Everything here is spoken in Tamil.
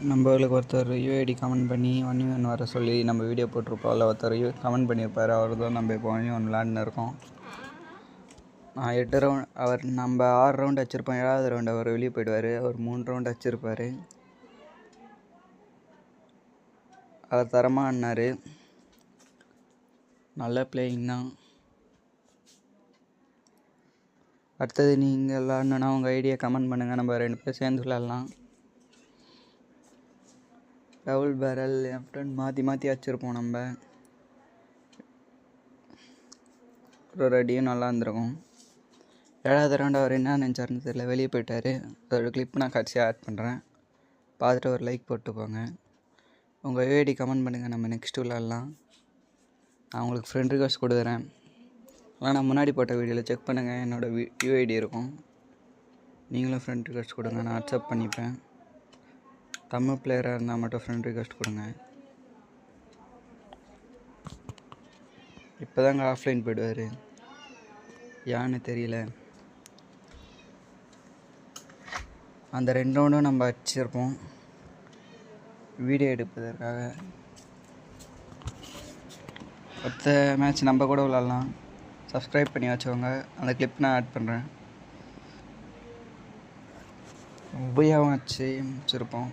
நம்மளுக்கு ஒருத்தர் யூஐடி கமெண்ட் பண்ணி 1v1 வர சொல்லி நம்ம வீடியோ போட்டிருப்போம். அதில் ஒருத்தர் கமெண்ட் பண்ணியிருப்பார். அவர் தான் நம்ம இப்போ 1v1 விளாண்டுன்னு இருக்கோம். நான் 8 ரவுண்ட், அவர் நம்ம 6 ரவுண்ட் வச்சுருப்போம். 7வது ரவுண்ட் அவர் வெளியே போயிடுவார். அவர் 3 ரவுண்ட் வச்சுருப்பார். அவர் தரமாக ஆடினார். நல்ல பிளேயிங் தான். அடுத்தது நீங்கள் விளாட்ணுன்னா உங்கள் ஐடியா கமெண்ட் பண்ணுங்கள். நம்ம 2 பேர் சேர்ந்து விளாட்லாம். டபுள் பேரல் லெஃப்ட் மாற்றி மாற்றி வச்சுருப்போம். நம்ம ஒரு அடியும் நல்லா இருந்திருக்கும். 7வது ரவுண்ட் அவர் என்ன நினச்சாருன்னு தெரியல, வெளியே போயிட்டார். அதோட கிளிப் நான் கடைசியாக ஆட் பண்ணுறேன். பார்த்துட்டு ஒரு லைக் போட்டு போங்க. உங்கள் யூஐடி கமெண்ட் பண்ணுங்கள். நம்ம நெக்ஸ்ட்டு விளாட்லாம். நான் உங்களுக்கு ஃப்ரெண்ட் ரிக்வெஸ்ட் கொடுக்குறேன். ஆனால் நான் முன்னாடி போட்ட வீடியோவில் செக் பண்ணுங்கள், என்னோடய யூஐடி இருக்கும். நீங்களும் ஃப்ரெண்ட் ரிக்வெஸ்ட் கொடுங்க, நான் அக்செப்ட் பண்ணிப்பேன். தமிழ் பிளேயராக இருந்தால் மட்டும் ஃப்ரெண்ட் ரிக்வெஸ்ட் கொடுங்க. இப்போ தாங்க ஆஃப்லைன் போய்டுவார், யான்னு தெரியல. அந்த 2 ரவுண்டும் நம்ம அடிச்சிருப்போம் வீடியோ எடுப்பதற்காக. அடுத்த மேட்ச் நம்ம கூட விளாட்லாம். சப்ஸ்கிரைப் பண்ணி வச்சுக்கோங்க. அந்த கிளிப் நான் ஆட் பண்ணுறேன். உபயோகம் வச்சு முடிச்சிருப்போம்.